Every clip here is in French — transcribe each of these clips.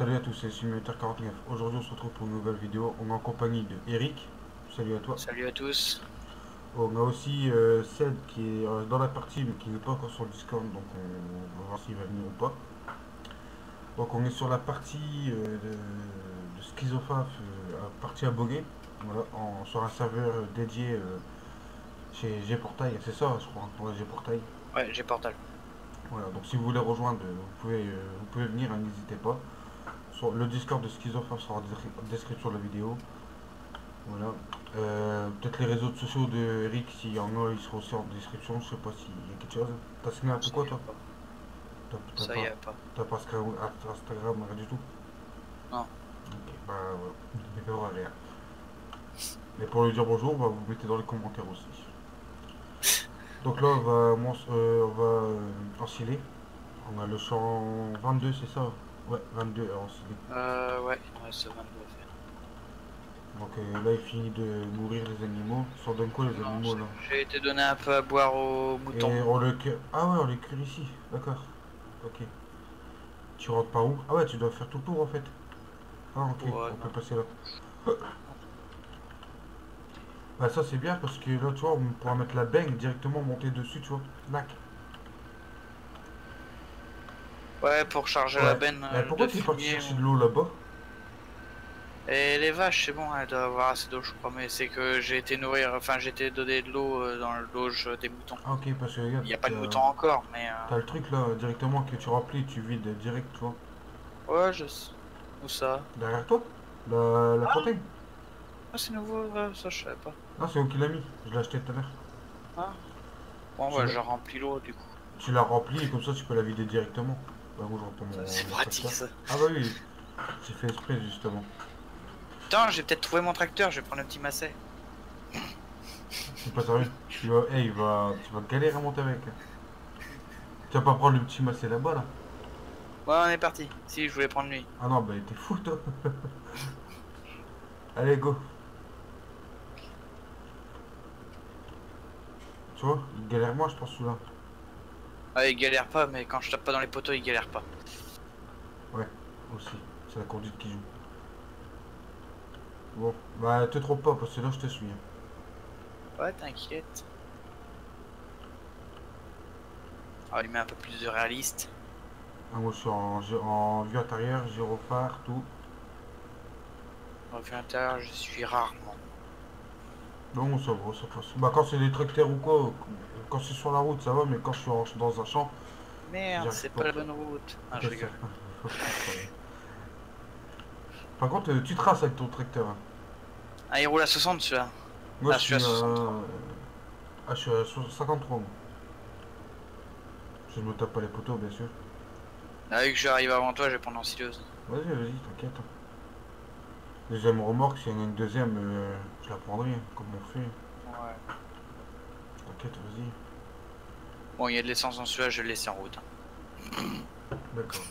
Salut à tous, c'est Simulator 49. Aujourd'hui on se retrouve pour une nouvelle vidéo. On est en compagnie de Eric. Salut à toi. Salut à tous. On a aussi Seb qui est dans la partie mais qui n'est pas encore sur le Discord, donc on va voir s'il va venir ou pas. Donc on est sur la partie de Schizophafe, partie à Boguet, voilà, sur un serveur dédié chez G-Portail, c'est ça je crois, ouais, G-Portail. Ouais, j'ai Portal. Voilà, donc si vous voulez rejoindre, vous pouvez venir, hein, n'hésitez pas. Le Discord de Schizophafe sera en description de la vidéo. Voilà. Peut-être les réseaux sociaux de Eric, s'il y en a, ils seront aussi en description. Je sais pas s'il y a quelque chose. T'as signé un Non, peu ça quoi y a toi? pas. T'as Ça y pas, a pas. t'as pas Instagram, rien du tout? Non. Ok, bah voilà. Il verra rien. Et pour lui dire bonjour, bah, vous mettez dans les commentaires aussi. Donc là, on va enfiler. On a le champ 22, c'est ça? Ouais, 22 à enfiler. Ouais, il me reste 22 à faire. Donc là, il finit de nourrir les animaux. Ça en donne quoi les Non, animaux là? j'ai été donner un peu à boire aux moutons. Et on le cueille. Ah ouais, on les cueille ici. D'accord. Ok. Tu rentres par où? Ah ouais, tu dois faire tout le tour en fait. Ah ok, Ouais, on peut non. passer là. Non. Bah ça c'est bien parce que là tu vois, on pourra mettre la baigne directement monter dessus, tu vois. Lac. Ouais, pour charger la Ouais. benne Mais pourquoi de t'es parti fumier. chercher de l'eau là-bas? Et les vaches, c'est bon, elles doivent avoir assez d'eau, je crois. Mais c'est que j'ai été nourrir, enfin, j'ai été donner de l'eau dans le loge des moutons. Ah ok, parce que regarde, Il n'y a pas de moutons encore, mais t'as le truc là directement que tu remplis, tu vides direct, tu vois. ouais, je sais. Où ça? Derrière toi, la Ah, fontaine. c'est nouveau, ouais, ça je savais pas. Ah c'est où qu'il l'a mis, je l'ai acheté tout à l'heure. Ah, bon, Tu bah, l'as je remplis l'eau du coup. tu l'as rempli et comme ça tu peux la vider directement. Bah moi je reprends C'est mon pratique tracteur. ça. Ah bah oui, j'ai fait exprès justement. Putain, j'ai peut-être trouvé mon tracteur, je vais prendre un petit masset. C'est pas sérieux. Tu vas galérer à monter avec, hein. Tu vas pas prendre le petit massé là-bas là? Ouais, on est parti. Si, je voulais prendre lui. Ah non, bah t'es fou toi. Allez, go. Tu vois, il galère moins, je pense, celui-là. Ah, il galère pas, mais quand je tape pas dans les poteaux, il galère pas. Ouais, aussi. C'est la conduite qui joue. Bon, bah te trompe pas, parce que là je te suis, hein. Ouais, t'inquiète. Alors, il met un peu plus de réaliste. Ah, moi je suis en vue intérieure, gyrophare, tout. Au vue intérieure, je suis rarement. Non, ça va, ça passe. Bah quand c'est des tracteurs ou quoi, quand c'est sur la route, ça va, mais quand je suis dans un champ, j'y Merde, arrive c'est pas. pas la bonne route. Ah, je Qu'est-ce que rigole. ça? Par contre, tu traces avec ton tracteur, hein. Ah, il roule à 60 celui-là. Moi Ah, je je suis à suis 63. ah, je suis à 53, moi. Je me tape pas les poteaux, bien sûr. Là, vu que je vais arriver avant toi, je vais prendre en sileuse. Vas-y, vas-y, t'inquiète, hein. Deuxième remorque, s'il y en a une deuxième, je la prendrai, hein, comme on fait. Ouais. T'inquiète, vas-y. Bon, il y a de l'essence dans celui-là, je vais le laisser en route. D'accord.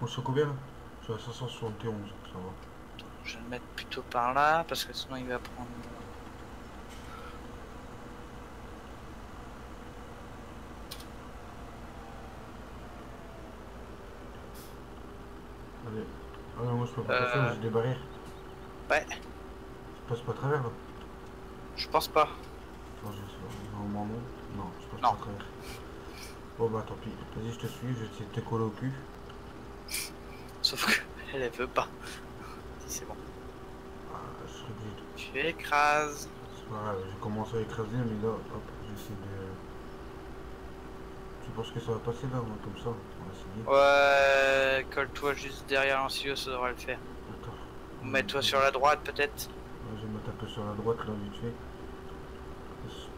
Moi, je suis à combien là? Je suis à 571, ça va. Je vais le mettre plutôt par là, parce que sinon il va prendre... Allez. Ah non, moi je peux pas passer, Euh... j'ai des barrières. Ouais, Je passe pas à travers là. je pense pas. Attends, normalement non. Non, je passe pas Non. à travers. Bon bah tant pis. Vas-y, je te suis, je vais essayer de te coller au cul. Sauf que elle veut pas. Si c'est bon. Ah, je serai obligé de. Tu écrases. C'est pas grave, j'ai commencé à écraser, mais là, hop, j'essaie de. Tu penses que ça va passer là, comme ça? On va essayer. Ouais, colle-toi juste derrière l'ancilleux, ça devrait le faire. D'accord. Mets-toi sur la droite peut-être. Ouais, je vais me taper sur la droite là, vite fait.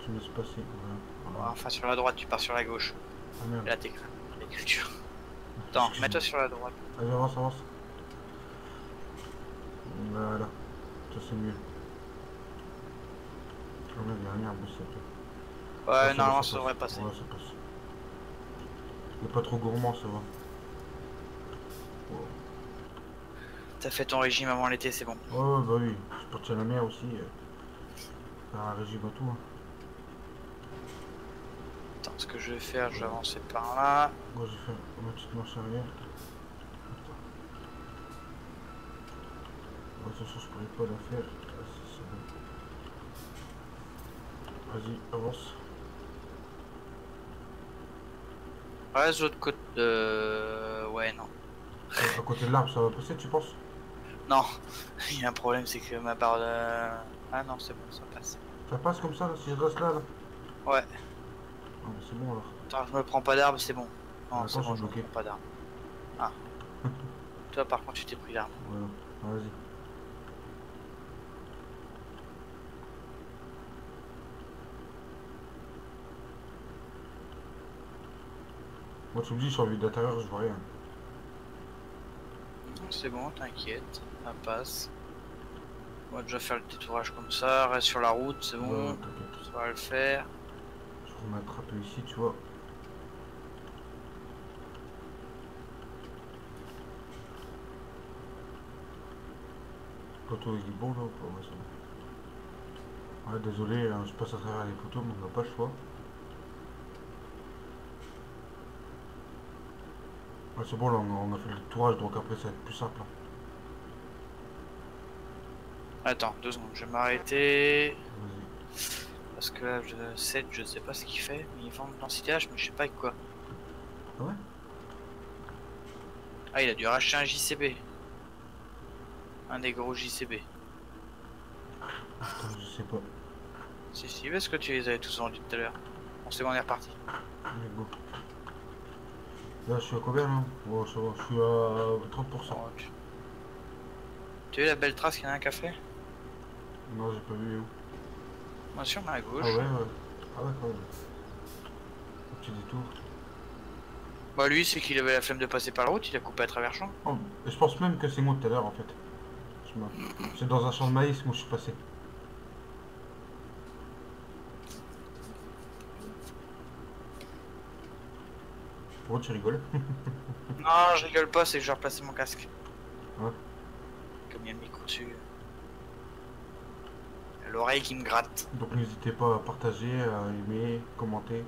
Tu me laisses passer. Voilà. Enfin sur la droite, tu pars sur la gauche. Ah merde. Et là t'écrases. L'écriture. Attends, mets-toi sur la droite. Allez, avance, avance. Voilà. Ça c'est mieux. Ah merde, il y a rien à bosser. Ouais, Ah, ça va, normalement ça ça passe. devrait passer. Ouais, ça passe. Il est pas trop gourmand, ça va. Wow. T'as fait ton régime avant l'été, c'est bon. Ouais, ouais, bah oui. Je suis parti à la mer aussi. Faire un régime à tout, hein. Attends, ce que je vais faire, je vais avancer par là. Moi, j'ai fait ma petite marche arrière. toute façon, je pourrais pas la faire. Ah, c'est bon. Vas-y, avance. Ouais, de l'autre côté. Ouais, non. À côté de l'arbre, ça va passer, tu penses? Non, il y a un problème, c'est que ma barre de... Ah non, c'est bon, ça passe. Ça passe comme ça, là, si je reste là, là? Ouais, Ah, bah, c'est bon alors. attends, je me prends pas d'arbre, c'est bon. Ah, Non, attends, c'est je bon, suis je me bloqué. prends pas d'arbre. Ah, toi par contre, tu t'es pris l'arbre. Voilà. Ah, vas-y. Moi, tu me dis, je suis en vue d'intérieur, je vois rien. C'est bon, t'inquiète, ça passe. On va déjà faire le détourage comme ça, reste sur la route, c'est Ouais, bon. t'inquiète. Ça va le faire. Je vais m'attraper ici, tu vois. Poteau, il est bon là ou pas? Ouais, c'est bon. Ouais, désolé, hein, je passe à travers les poteaux, mais on n'a pas le choix. Ouais, c'est bon, là, on a fait le tourage, donc après, ça va être plus simple. Hein. Attends, 2 secondes, je vais m'arrêter. Vas-y. Parce que là, 7, je sais pas ce qu'il fait, mais il vend de l'anti-TH, mais je sais pas avec quoi. Ah ouais? Ah, il a dû racheter un JCB. Un des gros JCB. Attends, je sais pas. Si, parce que tu les avais tous vendus tout à l'heure. Bon, c'est bon, on est reparti. Allez, go. Là, je suis à combien là? Oh, ça va, je suis à 30%. Bon, tu as vu la belle trace qu'il y en a un café? Non, j'ai pas vu où. Moi, sur à Ah gauche. ouais, ouais. Ah ouais, quand même. Un petit détour. Bah, lui, c'est qu'il avait la flemme de passer par la route, il a coupé à travers champ. Oh, je pense même que c'est moi tout à l'heure en fait. C'est dans un champ de maïs où je suis passé. Pourquoi tu rigoles? Non, je rigole pas, c'est que je vais replacer mon casque. Ouais. Comme il y a le micro dessus. L'oreille qui me gratte. Donc n'hésitez pas à partager, à aimer, commenter.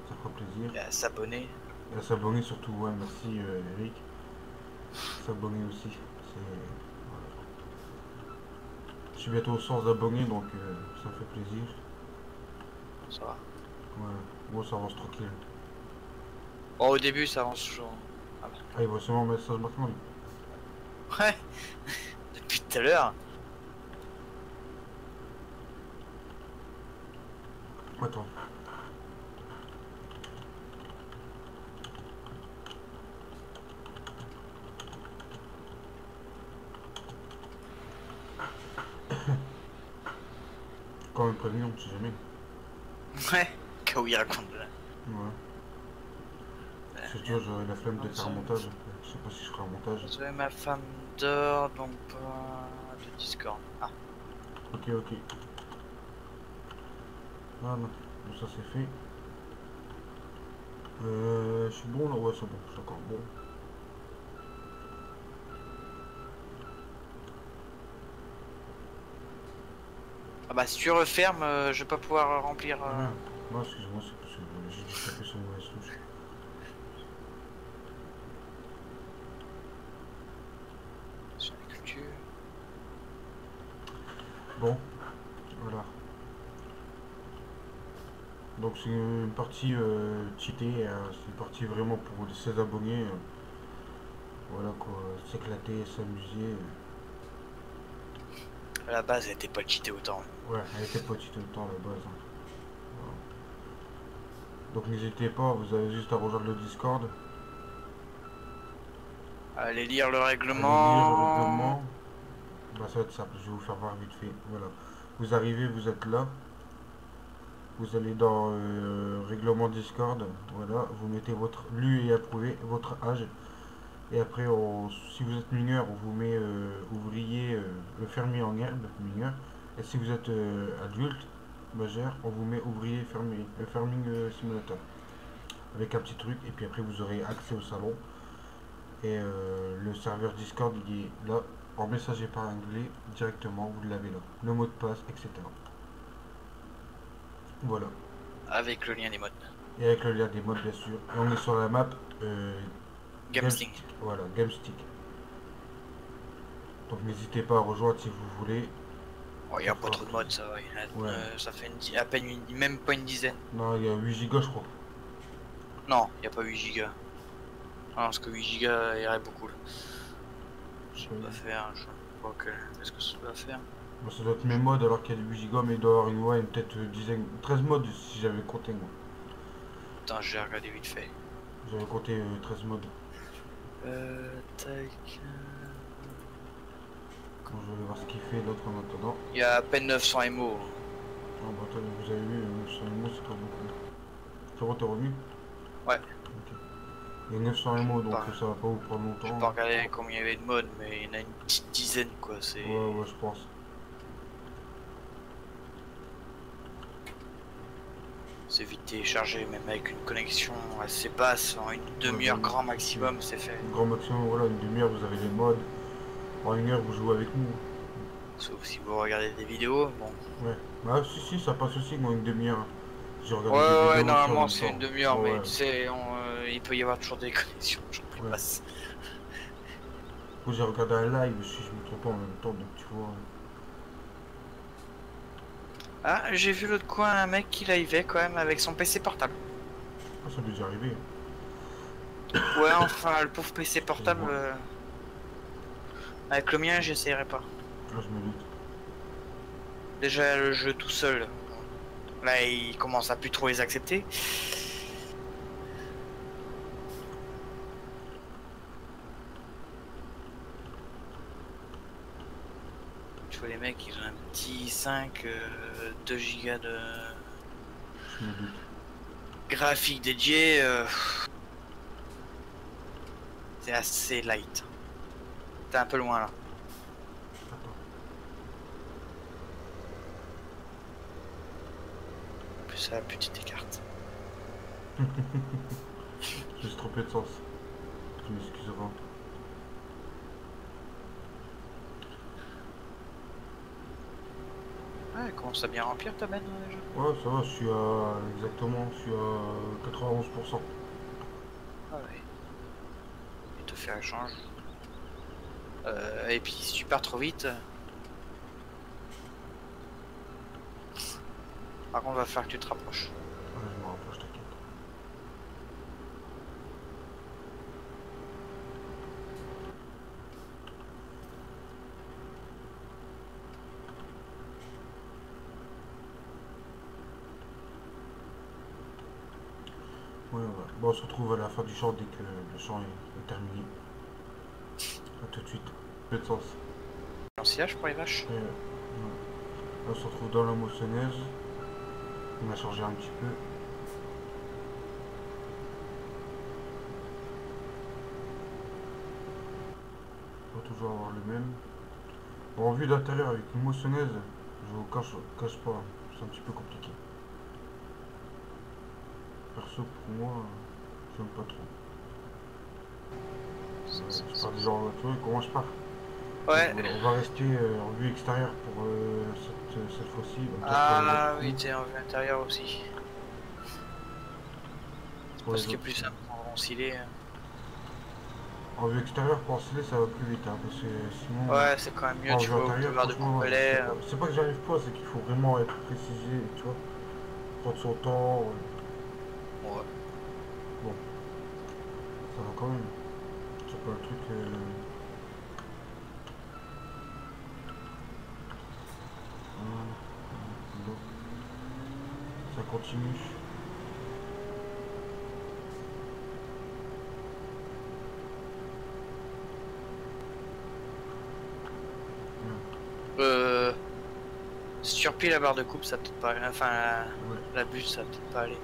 Ça fera plaisir. Et à s'abonner. Et à s'abonner surtout, ouais, merci Eric. S'abonner aussi. Voilà. Je suis bientôt au 100 abonnés donc ça me fait plaisir. Ça va. Ouais, bon ça avance tranquille. Bon, au début, ça avance toujours. Ah bah. Ah il voit seulement un message maintenant lui. Ouais. Depuis tout à l'heure. Attends. Quand même prévenir, on ne sait jamais. Ouais. Cas où il raconte là. Ouais. Parce que tu vois, j'aurais la flemme de faire un montage. Je sais pas si je ferai un montage. Désolé, ma femme dort, donc pas de Discord. Ah. Ok, ok. Ah non, bon, ça c'est fait. Je suis bon là? Ouais, c'est bon, je suis encore bon. Ah bah si tu refermes, je vais pas pouvoir remplir. Ah, non, excuse-moi, c'est parce que j'ai dû taper sur une mauvaise touche. Sur la culture. Bon, voilà. Donc c'est une partie cheatée, c'est une partie vraiment pour les 16 abonnés. Voilà quoi, s'éclater, s'amuser. À la base, elle était pas cheatée autant. Ouais, elle était pas cheatée autant à la base. Hein. Voilà. Donc n'hésitez pas, vous avez juste à rejoindre le Discord. Allez lire le Allez règlement. lire le règlement. Bah, ça va être simple, je vais vous faire voir vite fait. Voilà. Vous arrivez, vous êtes là. Vous allez dans règlement Discord. Voilà. Vous mettez votre lu et approuvé, votre âge. Et après, si vous êtes mineur, on vous met ouvrier, fermier en herbe, mineur. Et si vous êtes adulte, majeur, on vous met ouvrier fermier, farming simulator. Avec un petit truc. Et puis après, vous aurez accès au salon. Et le serveur Discord, il est là. En messager par anglais, directement, vous l'avez là. Le mot de passe, etc. Voilà. Avec le lien des modes. Et avec le lien des modes, bien sûr. Et on est sur la map Gamesting. Voilà, GameStick. Donc n'hésitez pas à rejoindre si vous voulez. Oh, il n'y a pas trop de modes, ça va. Ouais. Ça fait à peine même pas une dizaine. Non, il y a 8 Go je crois. Non, il n'y a pas 8 gigas. Non, parce que 8 gigas irait beaucoup là. Ça doit faire, je sais pas qu'est-ce que ça doit faire. Bon, ça doit être mes mods alors qu'il y a 8 Go, mais il doit y avoir une, ouais, peut-être dizaine, 13 mods si j'avais compté moi. Attends, j'ai regardé vite fait. J'avais compté 13 mods. Tac. Bon, je vais voir ce qu'il fait l'autre en attendant. Il y a à peine 900 MO. Ah bah attendez, vous avez vu, sur les mots c'est pas beaucoup. C'est bon, t'es revenu? Ouais. Ok. Il y a 900 MO donc ça va pas vous prendre longtemps. J'ai pas regardé combien il y avait de modes, mais il y en a une petite dizaine quoi. C'est. Ouais, je pense. C'est vite téléchargé, même avec une connexion assez basse, en une demi-heure grand maximum, c'est fait. Grand maximum, voilà, une demi-heure vous avez les mods. En une heure vous jouez avec nous. Sauf si vous regardez des vidéos, bon. Ouais. Bah si, ça passe aussi, moi, une demi-heure. J'ai regardé Ouais, des vidéos ouais, aussi en normalement même c'est temps. une demi-heure, Ouais, mais tu sais, il peut y avoir toujours des connexions, j'en prie ouais. passe. Moi j'ai regardé un live, si je me trompe pas en même temps, donc tu vois. Ah, j'ai vu l'autre coin un mec qui livait quand même avec son PC portable. Ah, ça m'est déjà arrivé. Ouais, enfin, le pauvre PC portable. Avec le mien, j'essayerai pas. Ah, je me doute. Déjà, le jeu tout seul, là, il commence à plus trop les accepter. Tu vois, les mecs, ils ont un petit 5, 2 gigas de Je me doute. graphique dédié. C'est assez light. T'es un peu loin là. Attends. En plus, ça a petite écarte. Je me suis trompé de sens. Je m'excuserai. Ouais, elle commence à bien remplir ta benne déjà. Ouais, ça va, je suis à. Exactement, je suis à 91%. Ah ouais. Il te fait un change. Et puis si tu pars trop vite. Par contre, va falloir que tu te rapproches. Ouais, je me rapproche, t'inquiète. Ouais, ouais. Bon, on se retrouve à la fin du champ dès que le champ est terminé. A tout de suite. Peu de sens. L'ensilage pour les vaches. Ouais. On se retrouve dans la moissonneuse. On a changé un petit peu. On va toujours avoir le même. Bon, en vue d'intérieur avec une moissonneuse, je vous cache pas, c'est un petit peu compliqué. Perso pour moi, j'aime pas trop. Je pars déjà en voiture, comment je pars? Ouais. On va rester en vue extérieure pour cette fois-ci. Ah oui, t'es en vue intérieure aussi. Parce qu'il est plus simple en scellé. En vue extérieure pour enceler ça va plus vite, hein, parce que sinon. Ouais, c'est quand même mieux, tu vois, au pouvoir de coupelet. C'est pas que j'arrive pas, c'est qu'il faut vraiment être précisé, tu vois. Prendre son temps. Ouais. Bon. Ça va quand même. C'est pas un truc. Bon. Ça continue. Si tu replies la barre de coupe, ça peut pas. Enfin, Ouais. la bûche, ça peut pas aller.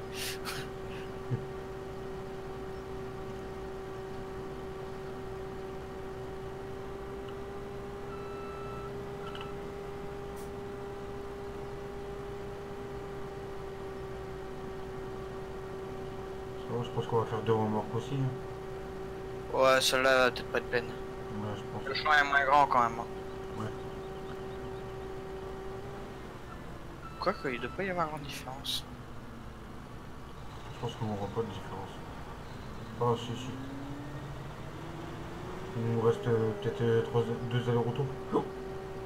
Je pense qu'on va faire 2 remorques aussi. Hein. Ouais, celle-là, peut-être pas de peine. Ouais, je pense. Le champ est moins grand quand même. Ouais. Quoique, il ne doit pas y avoir grande différence. Je pense qu'on n'aura pas de différence. Ah, si, si. Il nous reste peut-être 2 allers-retour. Oh,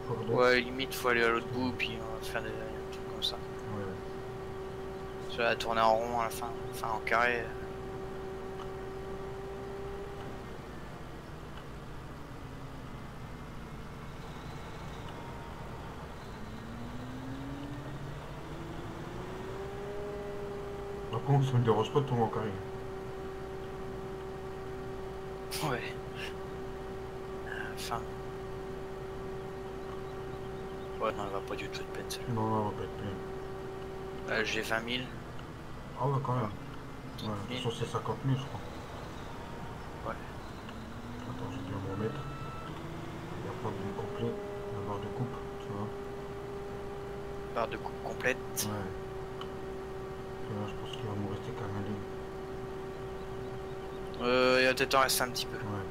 pardon. Ouais, limite, faut aller à l'autre bout, puis on va faire des trucs comme ça. Ouais. Ça va tourner en rond à la fin, enfin en carré. Par contre, ça me dérange pas de tourner en carré. Ouais. Enfin. Ouais, non, elle va pas du tout être peine celle-là. Non, non, on va pas être plein. J'ai 20 000. Ah ouais, quand même. Ouais, 30 de toute 000. façon, c'est 50 000, je crois. Ouais. Attends, j'ai dû me remettre. Il va prendre du complet, la barre de coupe, tu vois. Barre de coupe complète. Ouais. Et là, je pense qu'il va nous rester qu'à un ligne. Il va peut-être en rester un petit peu. Ouais.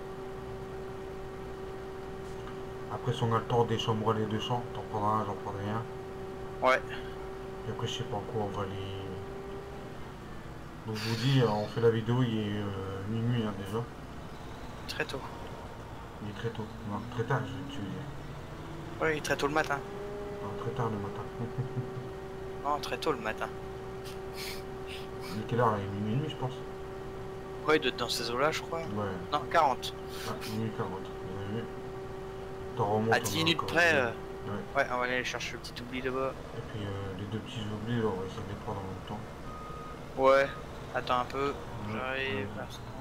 Après, si on a le temps d'échambrer les deux champs, t'en prendras un, j'en prendrai un. Ouais. Et après, je sais pas en quoi on va les. Donc, je vous dis, on fait la vidéo, il est minuit hein, déjà. Très tôt. Il est très tôt. Non, très tard, tu veux dire. Ouais, très tôt le matin. Non, très tard le matin. Non, très tôt le matin. Il est quelle heure? Il est minuit, je pense. Ouais, il doit être dans ces eaux-là, je crois. Ouais. Non, 40. Ah, minuit 40. Vous avez vu? T'en remontes. À 10 minutes près. Ouais. Ouais, on va aller chercher le petit oubli là-bas. Et puis les deux petits oublis, là, on va essayer de les prendre en même temps. Ouais. Attends un peu. Ouais, J'arrive.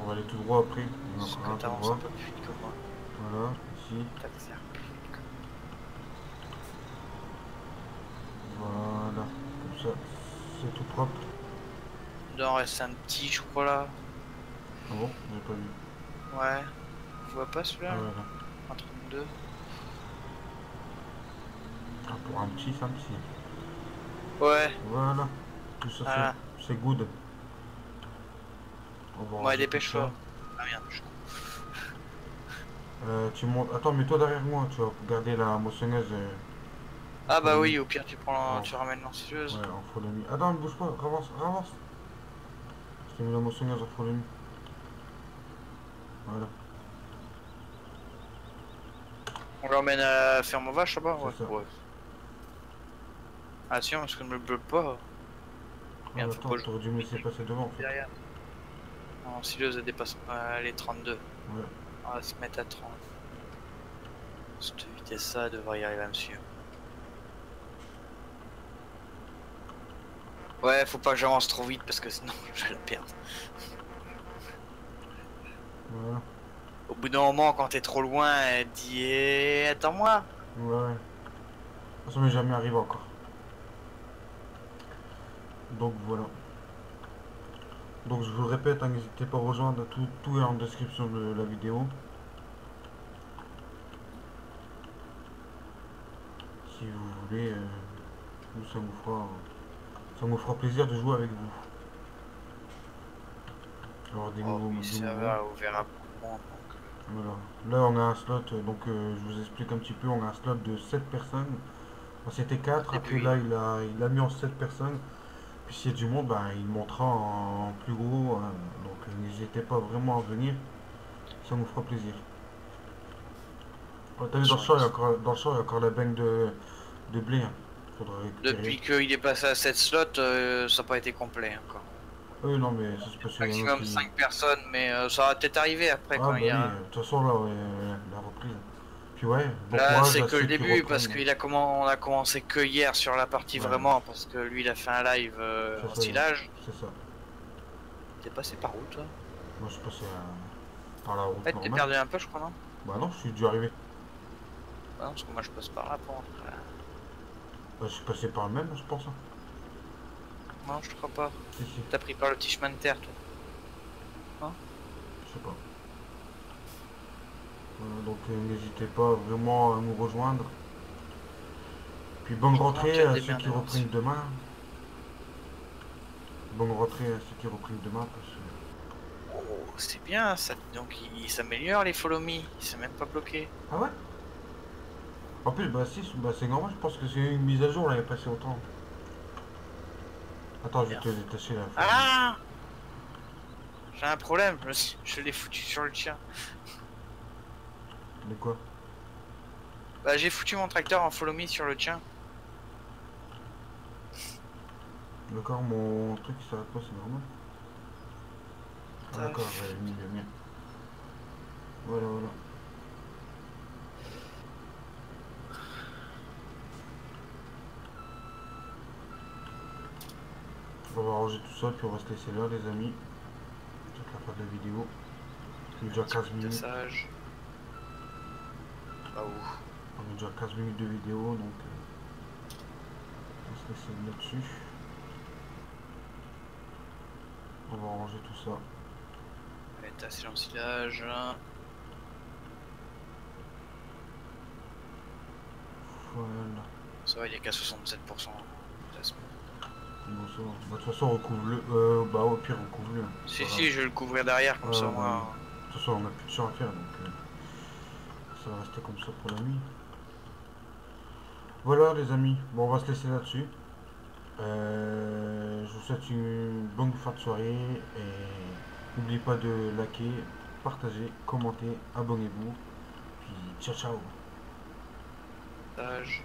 on va aller tout droit après. Il y en a Parce encore un que tout t'avances droit. un peu plus vite que moi. Voilà, ici. T'as que faire plus vite que moi. Voilà. Comme ça, c'est tout propre. Il doit en rester un petit, je crois là. Ah bon? J'ai pas vu. Ouais. Tu vois pas celui-là? Ah ouais, là. Un 32. Ah, pour un petit, c'est un petit. Ouais. Voilà. Tout ça, Voilà. c'est good. On va Ouais, ranger tout dépêche-toi. ça. Ah merde, je suis Tu montes. Attends, mets-toi derrière moi. Tu vas garder la moissonneuse. Ah bah follow oui, me. au pire tu prends, En- tu ramènes l'ancilleuse. Ouais, en follow me. Attends, ne bouge pas. Avance, avance. Je t'ai mis la moissonneuse en follow me. Voilà. On l'emmène à la ferme aux vaches là-bas? Ouais. C'est ça. Ouais. Attention, parce qu'on ne me bloque pas. Ah, Merde, faut attends, pas que t'aurais dû me laisser passer devant en je fait. derrière. L'ancilleuse elle dépasse les 32. Ouais. On va se mettre à 30. Cette vitesse-là devrait y arriver à me suivre. Ouais, faut pas que j'avance trop vite parce que sinon je vais le perdre. Voilà. Au bout d'un moment, quand t'es trop loin, elle te dit eh, attends-moi. Ouais. De toute façon, mais jamais arrivé encore. Donc voilà. Donc je vous le répète, hein, n'hésitez pas à rejoindre, tout est en description de la vidéo. Si vous voulez, nous, ça nous fera plaisir de jouer avec vous. Alors des Oh nouveaux, oui, des ça nouveaux. va, on verra beaucoup moins. Donc. Voilà. Là on a un slot, donc je vous explique un petit peu, on a un slot de 7 personnes. Enfin, c'était 4, Et après puis, là il a mis en 7 personnes. Puis s'il y a du monde, ben, il montera en plus gros. Hein. Donc n'hésitez pas vraiment à venir, ça nous fera plaisir. Oh, t'as vu dans le champ, dans le champ, il y a encore la benne de blé. Hein. Faudra récupérer. depuis qu'il est passé à 7 slots, ça n'a pas été complet encore. Non mais ça se passe Maximum 5 personnes, mais ça va peut-être arriver après Ah quand bah il y oui, a... de toute façon là, ouais, la reprise. Puis ouais, bon Là courage c'est à que ceux le qui début reprennent. parce on a commencé que hier sur la partie Ouais. vraiment parce que lui il a fait un live C'est en ça, silage. C'est ça. T'es passé par où toi? Moi je suis passé par la route Ouais, t'es normale. perdu un peu je crois non? Bah non, je suis dû arriver. Non parce que moi je passe par là pour rentrer là. Bah, je suis passé par le même, je pense. Hein. Non je crois pas. Si, si, T'as pris par le petit chemin de terre toi. je sais pas. Donc n'hésitez pas vraiment à nous rejoindre. Puis bonne rentrée à ceux qui reprennent demain. Bonne rentrée à ceux qui reprennent demain parce que... Oh c'est bien ça, donc il s'améliore les follow me, il s'est même pas bloqué. Ah ouais. En plus, bah si, bah, c'est normal, je pense que c'est une mise à jour, là, il est passé autant. Attends, je vais te détacher là. Ah j'ai un problème, je l'ai foutu sur le tien. De quoi? Bah j'ai foutu mon tracteur en follow me sur le tien. D'accord, mon truc il s'arrête pas, c'est normal. Ah d'accord, j'avais mis le mien. Voilà, voilà. On va ranger tout ça, puis on va se laisser là, les amis. Peut-être la fin de la vidéo. C'est déjà 15 minutes. Sage. Ah ouh. On est déjà 15 minutes de vidéo, donc on va se laisser là-dessus. On va ranger tout ça. On va être assez dans le silage. Voilà. Ça va, il est qu'à 67%. Bon, ça va. Bah, de toute façon, recouvre-le. Bah, au pire, recouvre-le. Si, si, je vais le couvrir derrière, comme ça, moi. De toute façon, on n'a plus de champ à faire, donc ça va rester comme ça pour la nuit. Voilà, les amis. Bon, on va se laisser là-dessus. Je vous souhaite une bonne fin de soirée et n'oubliez pas de liker, partager, commenter, abonnez-vous. Puis ciao ciao. Sage.